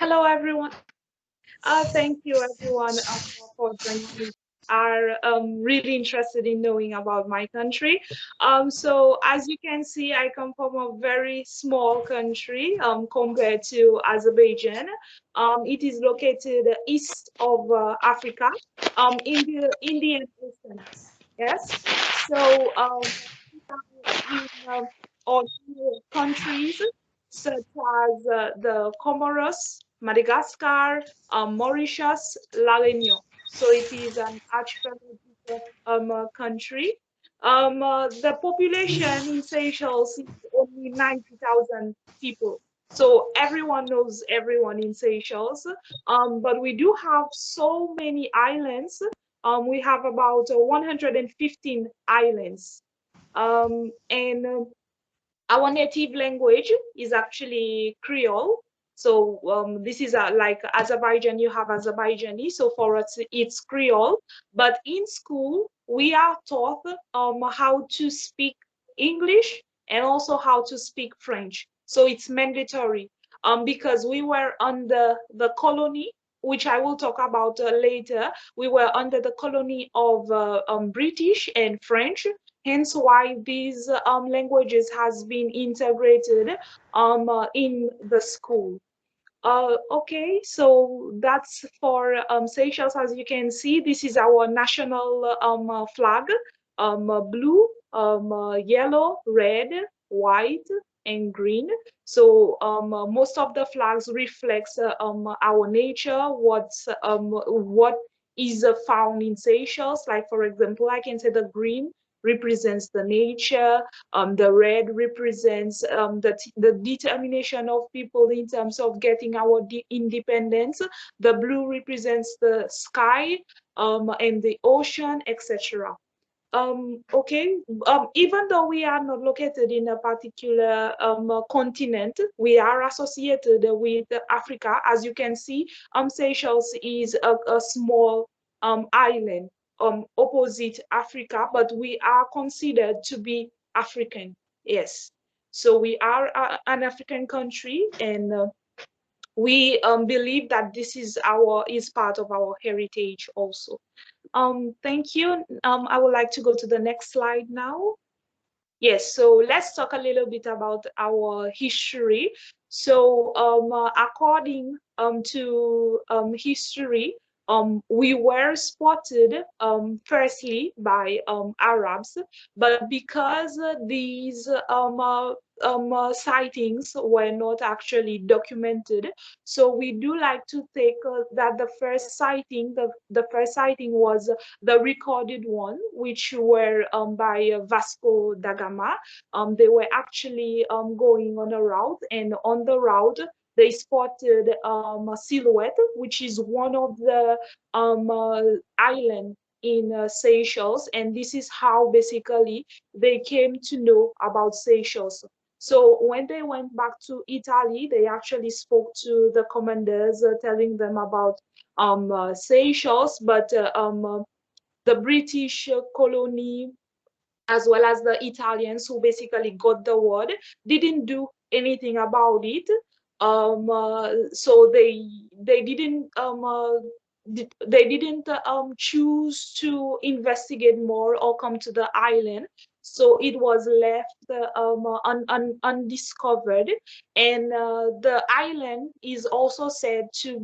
Hello, everyone. Thank you, everyone, for joining me. Are really interested in knowing about my country. So, as you can see, I come from a very small country compared to Azerbaijan. It is located east of Africa, in the Indian Ocean. Yes. So, in all countries such as the Comoros, Madagascar, Mauritius, La Réunion. So it is an archipelagic country. The population in Seychelles is only 90,000 people. So everyone knows everyone in Seychelles. But we do have so many islands. We have about 115 islands. And our native language is actually Creole. So this is like Azerbaijan, you have Azerbaijani. So for us, it's Creole. But in school, we are taught how to speak English and also how to speak French. So it's mandatory because we were under the colony, which I will talk about later. We were under the colony of British and French, hence why these languages has been integrated in the school. Okay, so that's for Seychelles. As you can see, this is our national flag, blue, yellow, red, white, and green. So most of the flags reflects our nature, what is found in Seychelles. Like for example, I can say the green represents the nature. The red represents the determination of people in terms of getting our independence. The blue represents the sky and the ocean, etc. Okay, even though we are not located in a particular continent, we are associated with Africa. As you can see, Seychelles is a small island opposite Africa, but we are considered to be African. Yes, so we are an African country, and we believe that this is part of our heritage also. Thank you. I would like to go to the next slide now. Yes, so let's talk a little bit about our history. So, according to history, we were spotted firstly by Arabs, but because these sightings were not actually documented, so we do like to think that the first sighting was the recorded one, which were by Vasco da Gama. They were actually going on a route, and on the route, they spotted a silhouette, which is one of the island in Seychelles, and this is how basically they came to know about Seychelles. So when they went back to Italy, they actually spoke to the commanders, telling them about Seychelles, but the British colony, as well as the Italians who basically got the word, didn't do anything about it. So they didn't they didn't choose to investigate more or come to the island. So it was left undiscovered, and the island is also said to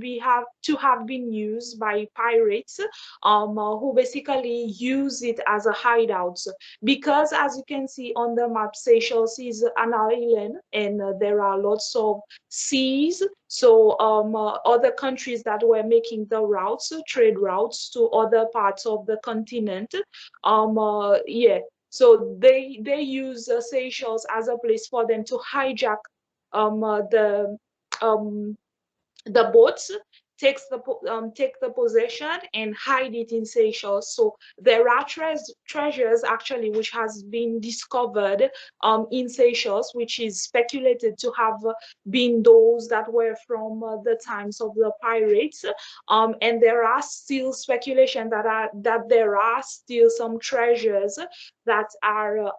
have been used by pirates, who basically use it as a hideout. Because as you can see on the map, Seychelles is an island, and there are lots of seas. So other countries that were making the routes, trade routes to other parts of the continent, yeah. So they use Seychelles as a place for them to hijack um, the boats, take the possession and hide it in Seychelles. So there are treasures actually which has been discovered in Seychelles, which is speculated to have been those that were from the times of the pirates. And there are still speculation that there are still some treasures that are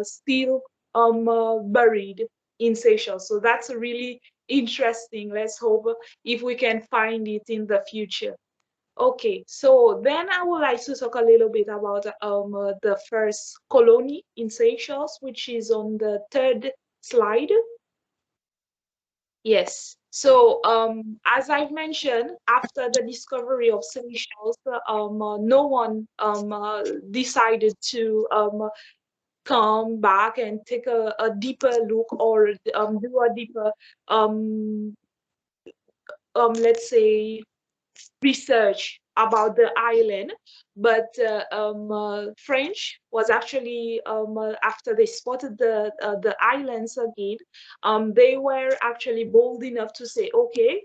still buried in Seychelles. So that's really interesting. Let's hope if we can find it in the future. Okay, so then I would like to talk a little bit about the first colony in Seychelles, which is on the third slide. Yes. So, as I've mentioned, after the discovery of Seychelles, no one decided to come back and take a deeper look or do a deeper, um, let's say, research about the island, but French was actually after they spotted the islands again, they were actually bold enough to say, okay,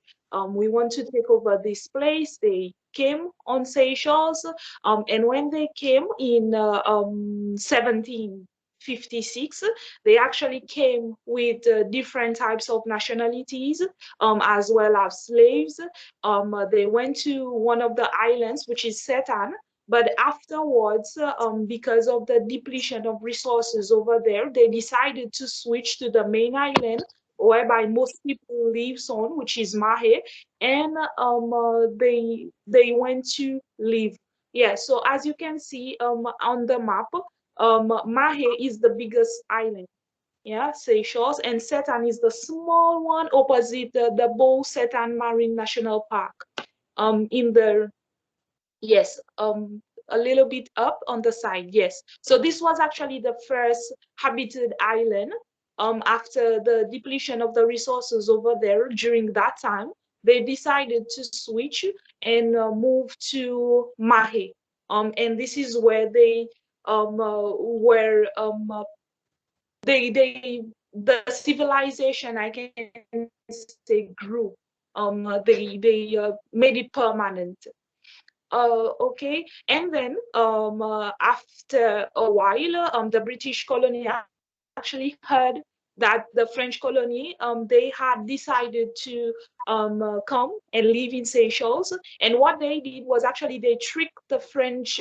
we want to take over this place. They came on Seychelles, and when they came in 1756, they actually came with different types of nationalities, as well as slaves. They went to one of the islands, which is Setan, but afterwards, because of the depletion of resources over there, they decided to switch to the main island, whereby most people live on, which is Mahe, and they went to live. Yeah, so as you can see on the map, Mahe is the biggest island. Yeah, Seychelles, and Setan is the small one opposite the Beau Setan Marine National Park. In the yes, a little bit up on the side. Yes, so this was actually the first habited island. After the depletion of the resources over there during that time, they decided to switch and move to Mahe. And this is where they were the civilization, I can say, grew. They made it permanent. Okay, and then after a while, the British colony actually heard that the French colony they had decided to come and live in Seychelles, and what they did was actually they tricked the French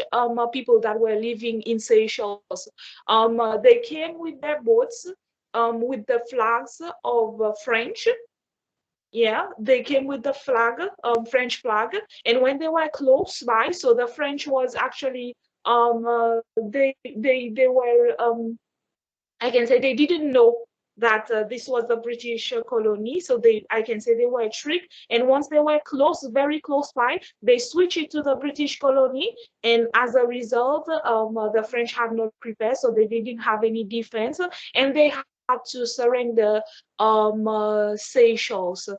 people that were living in Seychelles. They came with their boats with the flags of French. Yeah, they came with the flag, French flag, and when they were close by, so the French was actually they were I can say they didn't know that this was the British colony, so they I can say they were tricked. And once they were close, very close by, they switched it to the British colony, and as a result, the French had not prepared, so they didn't have any defense, and they had to surrender Seychelles.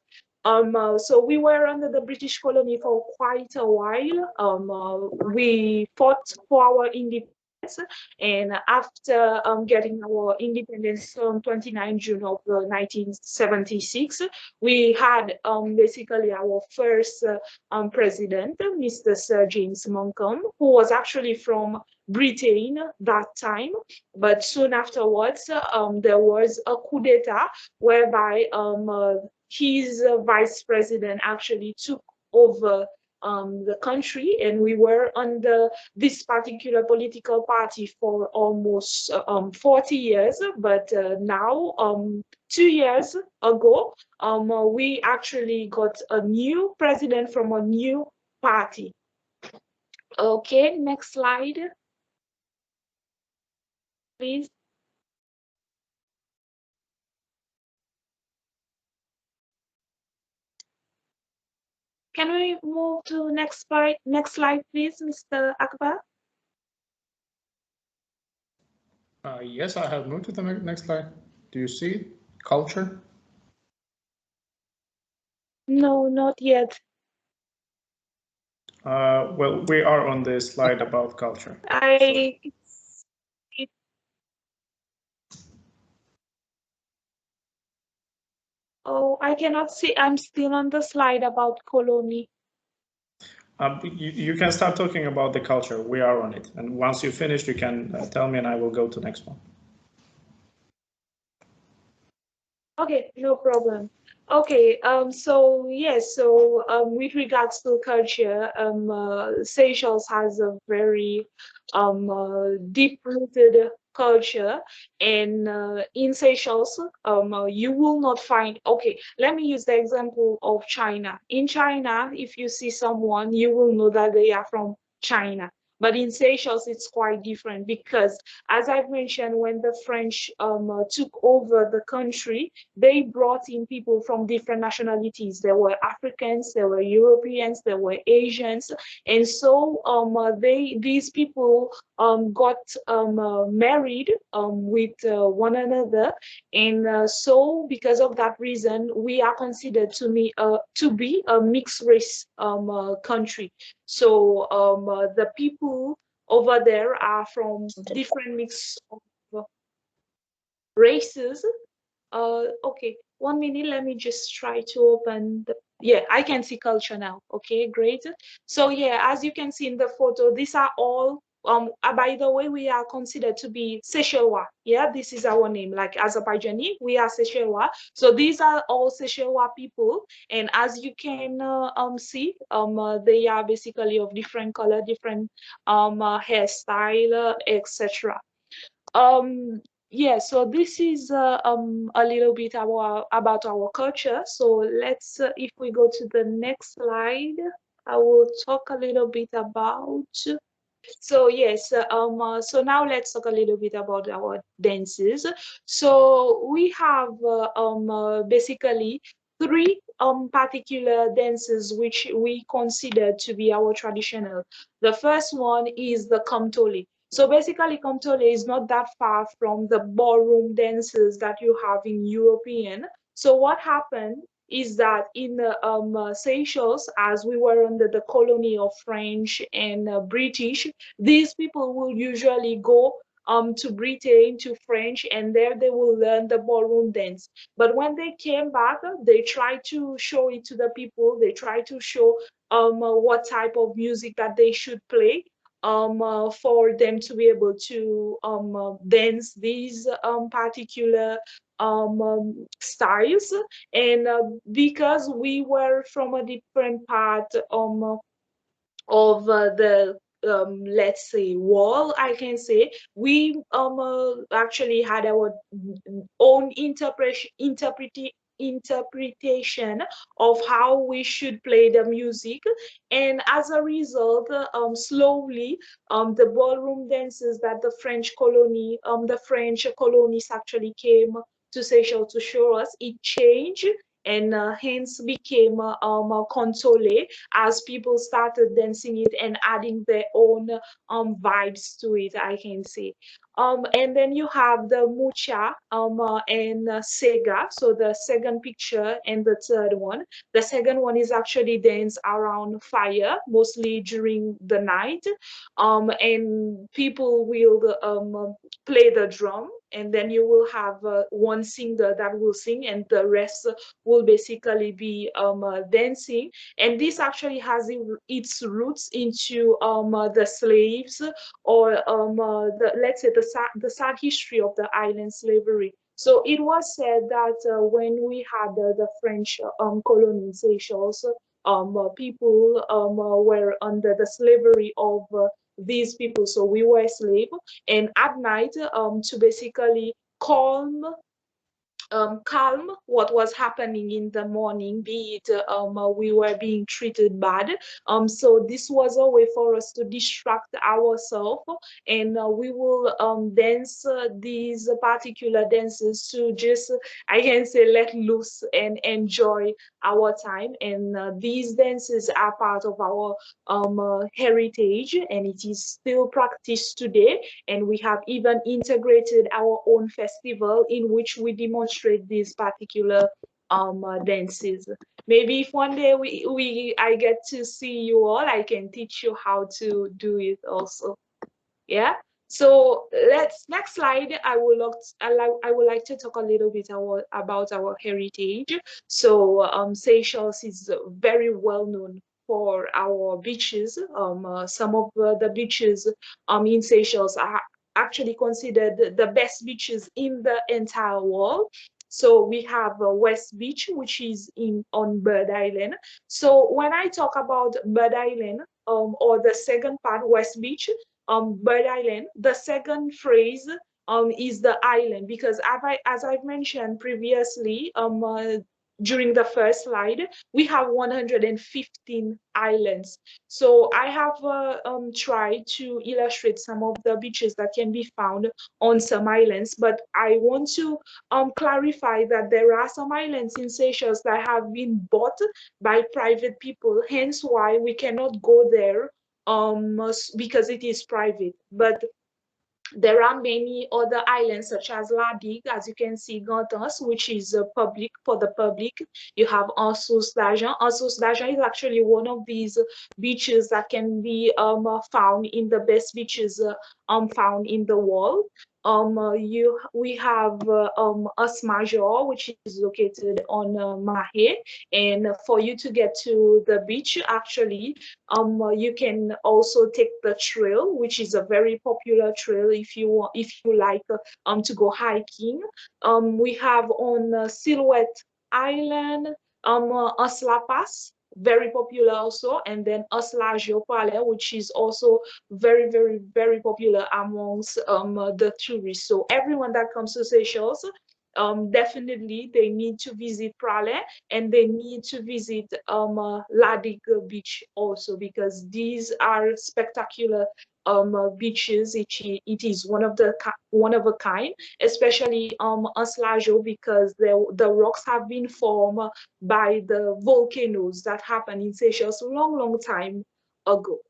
So we were under the British colony for quite a while. We fought for our independence, and after getting our independence on 29 June of 1976, we had basically our first president, Mr. Sir James Montcalm, who was actually from Britain that time. But soon afterwards, there was a coup d'etat whereby his vice president actually took over the country, and we were under this particular political party for almost 40 years. But now, 2 years ago, we actually got a new president from a new party. Okay, next slide, please. Can we move to next slide, please, Mr. Akbar? Yes, I have moved to the next slide. Do you see culture? No, not yet. Well, we are on the slide about culture. Oh, I cannot see. I'm still on the slide about colony. You can start talking about the culture. We are on it. And once you finish, you can tell me and I will go to the next one. Okay, no problem. Okay, so yes, so with regards to culture, Seychelles has a very deep-rooted culture. And in Seychelles, you will not find, okay, let me use the example of China. In China, if you see someone, you will know that they are from China. But in Seychelles, it's quite different because, as I've mentioned, when the French took over the country, they brought in people from different nationalities. There were Africans, there were Europeans, there were Asians, and so these people got married with one another, and so because of that reason, we are considered to be a mixed race country. So the people over there are from different mix of races. Okay, 1 minute. Let me just try to open the. Yeah, I can see culture now. Okay, great. So yeah, as you can see in the photo, these are all. By the way, we are considered to be Seychellois. Yeah, this is our name. Like Azerbaijani, we are Seychellois. So these are all Seychellois people, and as you can see, they are basically of different color, different hairstyle, etc. Um, yeah, so this is a little bit about our culture. So let's, if we go to the next slide, I will talk a little bit about. So yes, so now let's talk a little bit about our dances. So we have basically three particular dances which we consider to be our traditional. The first one is the Kamtole. So basically, Kamtole is not that far from the ballroom dances that you have in European. So what happened is that in Seychelles, as we were under the colony of French and British, these people will usually go to Britain, to French, and there they will learn the ballroom dance. But when they came back, they tried to show it to the people. They tried to show what type of music that they should play for them to be able to dance these particular styles. And because we were from a different part of the let's say wall, I can say we actually had our own interpretation of how we should play the music. And as a result, slowly the ballroom dances that the French colonies actually came to Seychelles to show us, it changed, and hence became Console, as people started dancing it and adding their own vibes to it, I can say. And then you have the Mucha and Sega. So the second picture and the third one. The second one is actually dance around fire, mostly during the night. And people will play the drum, and then you will have one singer that will sing, and the rest will basically be dancing. And this actually has its roots into the slaves, or let's say the sad history of the island slavery. So it was said that when we had the French colonization, people were under the slavery of these people. So we were slaves, and at night, to basically calm what was happening in the morning, be it we were being treated bad. So this was a way for us to distract ourselves, and we will dance these particular dances to just, I can say, let loose and enjoy our time. And these dances are part of our heritage, and it is still practiced today. And we have even integrated our own festival in which we demonstrate these particular dances. Maybe if one day I get to see you all, I can teach you how to do it also. Yeah. So let's next slide. I would like to talk a little bit about our heritage. So Seychelles is very well known for our beaches. Some of the beaches in Seychelles are actually considered the best beaches in the entire world. So we have West Beach, which is in on Bird Island. So when I talk about Bird Island, or the second part, West Beach, Bird Island, the second phrase is the island, because as I've mentioned previously, during the first slide, we have 115 islands. So I have tried to illustrate some of the beaches that can be found on some islands, but I want to clarify that there are some islands in Seychelles that have been bought by private people, hence why we cannot go there because it is private. But there are many other islands such as La Digue, as you can see, Gantas, which is public for the public. You have Ansos d'Argent. Ansos d'Argent is actually one of these beaches that can be found in the best beaches found in the world. We have As Major, which is located on Mahé, and for you to get to the beach, actually, you can also take the trail, which is a very popular trail if you like to go hiking. We have on Silhouette Island, Asla Pass, very popular also, and then Asla Geopale, which is also very, very, very popular amongst the tourists. So everyone that comes to Seychelles, definitely they need to visit Prale, and they need to visit Ladig Beach also, because these are spectacular beaches. It is one of a kind, especially Anslajo, because the rocks have been formed by the volcanoes that happened in Seychelles a long, long time ago.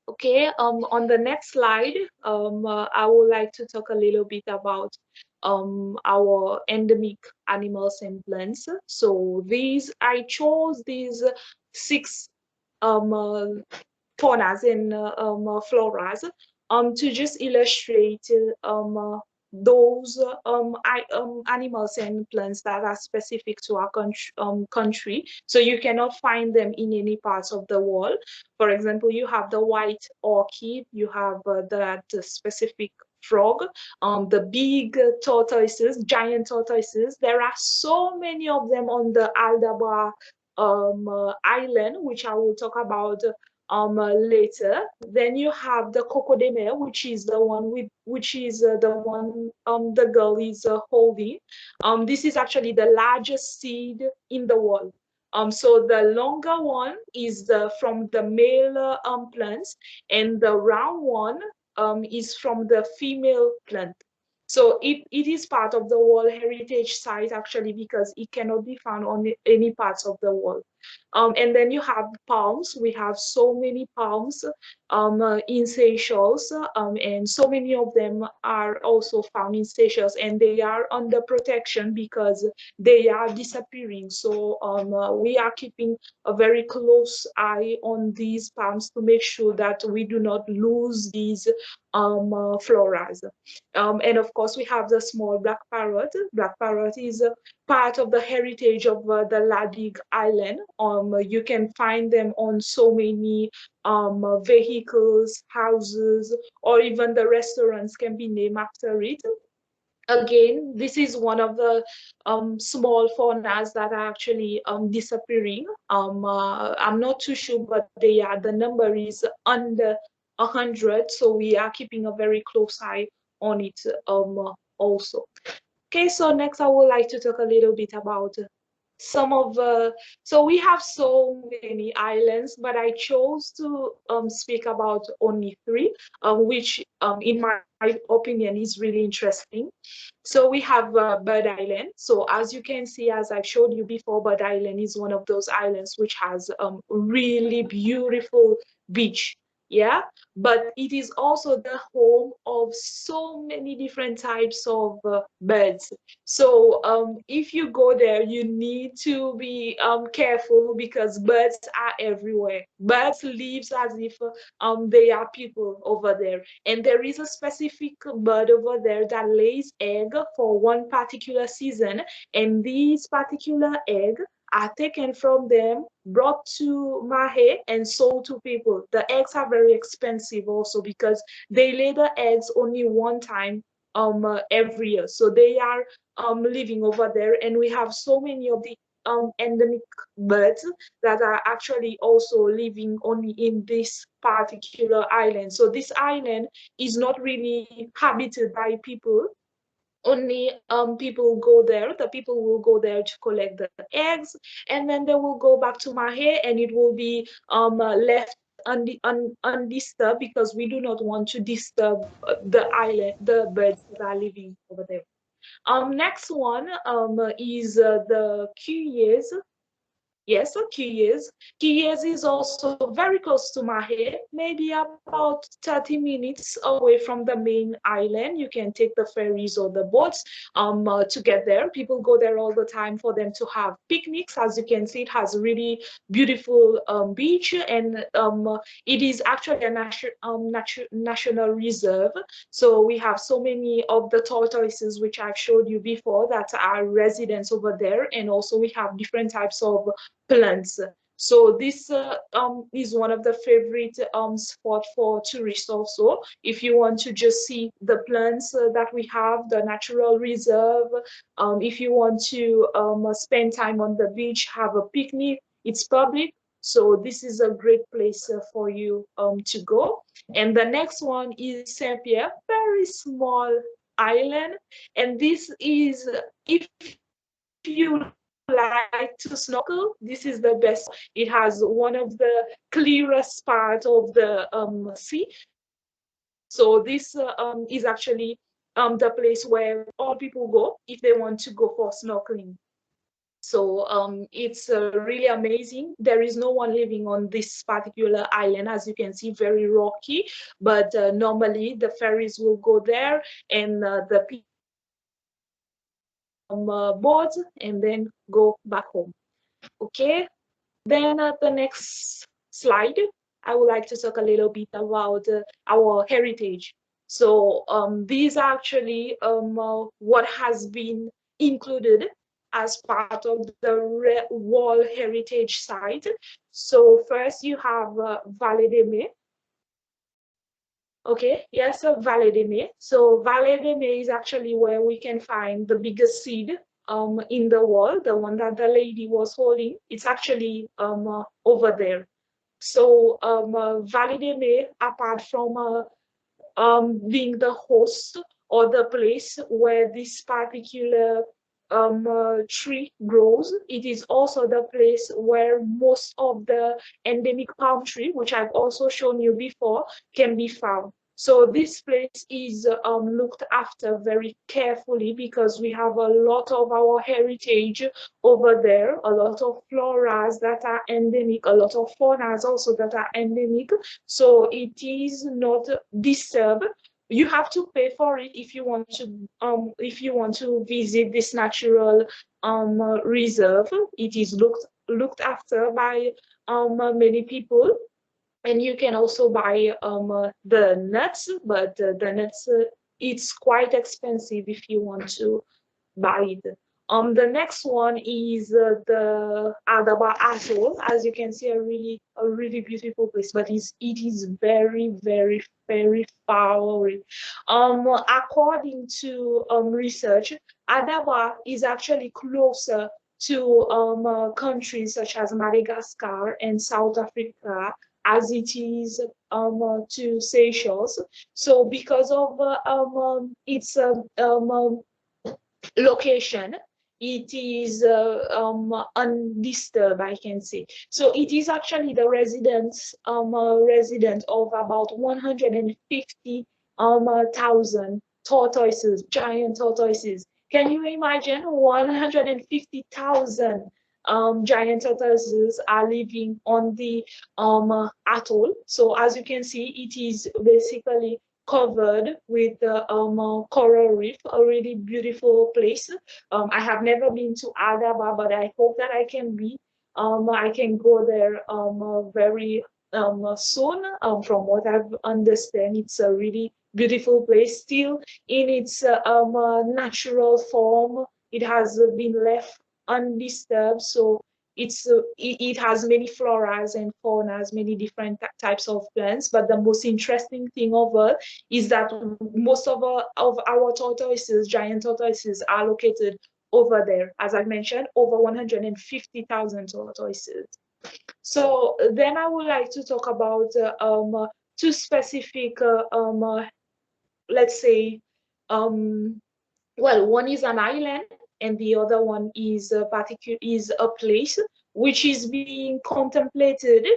Okay, on the next slide, I would like to talk a little bit about our endemic animals and plants. So I chose these six uh, faunas and floras to just illustrate those animals and plants that are specific to our country. So you cannot find them in any parts of the world. For example, you have the white orchid, you have that specific frog, the big tortoises, giant tortoises. There are so many of them on the Aldabra island, which I will talk about later. Then you have the coco de mer, which is the one the girl is holding. This is actually the largest seed in the world. So the longer one is from the male plants, and the round one is from the female plant. So it is part of the World Heritage Site actually, because it cannot be found on any parts of the world. And then you have palms. We have so many palms in Seychelles, and so many of them are also found in Seychelles, and they are under protection because they are disappearing. So we are keeping a very close eye on these palms to make sure that we do not lose these floras. And of course, we have the small black parrot. Black parrot is part of the heritage of the Ladig Island. You can find them on so many vehicles, houses, or even the restaurants can be named after it. Again, this is one of the small faunas that are actually disappearing. I'm not too sure, but the number is under 100, so we are keeping a very close eye on it also. Okay, so next I would like to talk a little bit about some of so we have so many islands, but I chose to speak about only three, which in my opinion is really interesting. So we have Bird Island. So as you can see, as I've showed you before, Bird Island is one of those islands which has really beautiful beach. Yeah, but it is also the home of so many different types of birds. So if you go there, you need to be careful because birds are everywhere. Birds live as if they are people over there. And there is a specific bird over there that lays egg for one particular season. And these particular egg are taken from them, brought to Mahe, and sold to people. The eggs are very expensive also because they lay the eggs only one time every year. So they are living over there, and we have so many of the endemic birds that are actually also living only in this particular island. So this island is not really habited by people. Only people go there. The people will go there to collect the eggs, and then they will go back to Mahe, and it will be left undisturbed, because we do not want to disturb the island, the birds that are living over there. Next one is the Cuyes. Yes, so Kyiv. Kyiv is also very close to Mahe, maybe about 30 minutes away from the main island. You can take the ferries or the boats to get there. People go there all the time for them to have picnics. As you can see, it has a really beautiful beach, and it is actually a national reserve. So we have so many of the tortoises, which I've showed you before, that are residents over there, and also we have different types of plants. So this is one of the favorite spot for tourists also. If you want to just see the plants that we have, the natural reserve, if you want to spend time on the beach, have a picnic, it's public. So this is a great place for you to go. And the next one is Saint-Pierre, very small island. And this is, if you like to snorkel, this is the best. It has one of the clearest part of the sea. So this is actually the place where all people go if they want to go for snorkeling. So it's really amazing. There is no one living on this particular island, as you can see, very rocky. But normally the ferries will go there, and the people will board and then go back home. Okay. Then the next slide, I would like to talk a little bit about our heritage. So these are actually what has been included as part of the World Heritage Site. So first you have Vallée des Mets. Okay, yes, so Vallée des Mets. So Vallée des Mets is actually where we can find the biggest seed in the world, the one that the lady was holding. It's actually over there. So Vallée des Mets, apart from being the host or the place where this particular tree grows, it is also the place where most of the endemic palm tree, which I've also shown you before, can be found. So this place is looked after very carefully, because we have a lot of our heritage over there, a lot of floras that are endemic, a lot of faunas also that are endemic. So it is not disturbed. You have to pay for it if you want to visit this natural reserve. It is looked after by many people. And you can also buy the nuts, but the nuts, it's quite expensive if you want to buy it. The next one is the Adaba Atoll. As you can see, a really beautiful place, but it is very, very, very far away. According to research, Adaba is actually closer to countries such as Madagascar and South Africa as it is to Seychelles. So because of its location, it is undisturbed, I can say. So it is actually the resident of about 150,000 tortoises, giant tortoises. Can you imagine 150,000 giant tortoises are living on the atoll? So as you can see, it is basically covered with the coral reef, a really beautiful place. I have never been to Adaba, but I hope that I can be. I can go there very soon. From what I've understand, it's a really beautiful place, still in its natural form. It has been left undisturbed, so it has many floras and faunas, many different types of plants. But the most interesting thing of all is that most of our tortoises, giant tortoises, are located over there. As I mentioned, over 150,000 tortoises. So then I would like to talk about two specific, let's say, um, well, one is an island, and the other one is a place which is being contemplated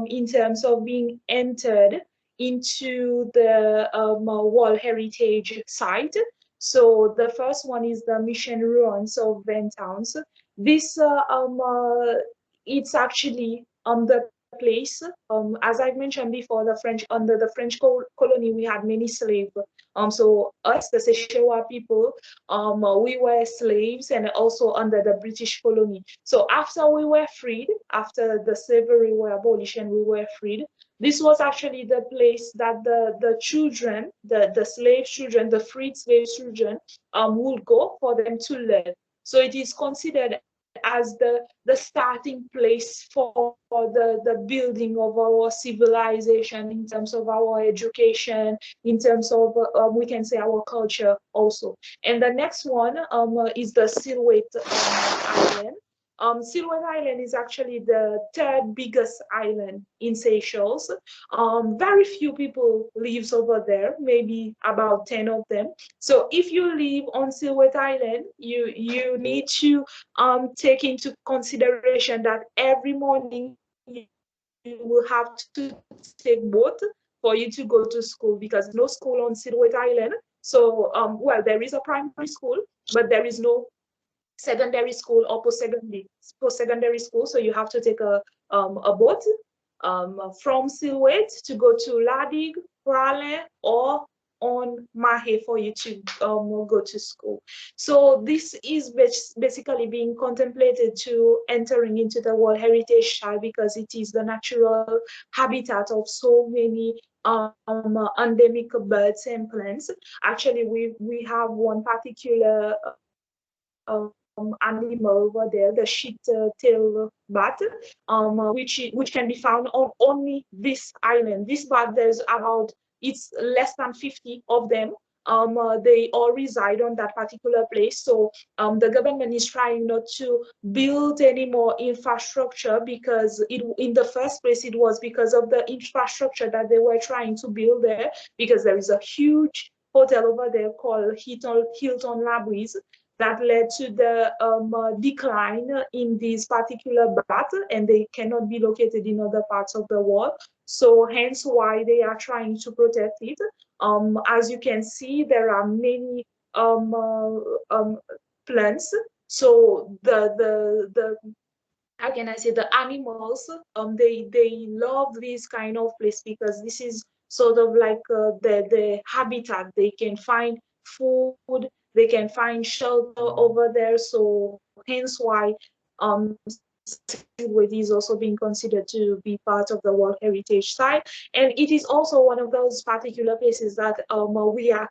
in terms of being entered into the World Heritage Site. So the first one is the Mission Ruins of Van Towns. This it's actually the place. As I mentioned before, the French under the French colony, we had many slaves. So us, the Seychelles people, we were slaves and also under the British colony. So after we were freed, after the slavery were abolished and we were freed, this was actually the place that the children, the slave children, the freed slave children, would go for them to learn. So it is considered as the starting place for the building of our civilization in terms of our education, in terms of we can say our culture also. And the next one is the Silhouette Island. Silhouette Island is actually the third biggest island in Seychelles. Very few people lives over there, maybe about 10 of them. So if you live on Silhouette Island, you need to take into consideration that every morning you will have to take boat for you to go to school because there's no school on Silhouette Island. So, well, there is a primary school, but there is no secondary school or post-secondary school. So you have to take a boat from Silhouette to go to Ladig, Prale, or on Mahe for you to go to school. So this is basically being contemplated to entering into the World Heritage Site because it is the natural habitat of so many endemic birds and plants. Actually, we have one particular animal over there, the sheet-tailed bat, which can be found on only this island. This bat, there's about it's less than 50 of them. They all reside on that particular place. So the government is trying not to build any more infrastructure because in the first place it was because of the infrastructure that they were trying to build there, because there is a huge hotel over there called Hilton Labries that led to the decline in this particular bat, and they cannot be located in other parts of the world. So hence why they are trying to protect it. As you can see, there are many plants. So the how can I say, the animals, they love this kind of place because this is sort of like the habitat. They can find food, they can find shelter over there. So hence why Silhouette is also being considered to be part of the World Heritage Site. And it is also one of those particular places that we are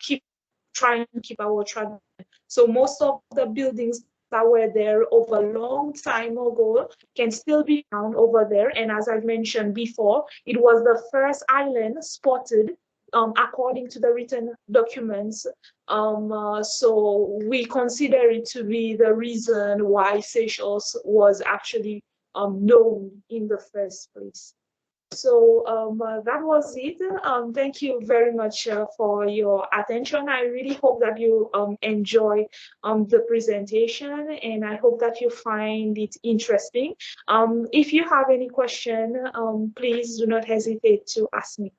trying to keep our tradition. So most of the buildings that were there over a long time ago can still be found over there. And as I mentioned before, it was the first island spotted according to the written documents. So we consider it to be the reason why Seychelles was actually known in the first place. So that was it. Thank you very much for your attention. I really hope that you enjoy the presentation, and I hope that you find it interesting. If you have any question, please do not hesitate to ask me.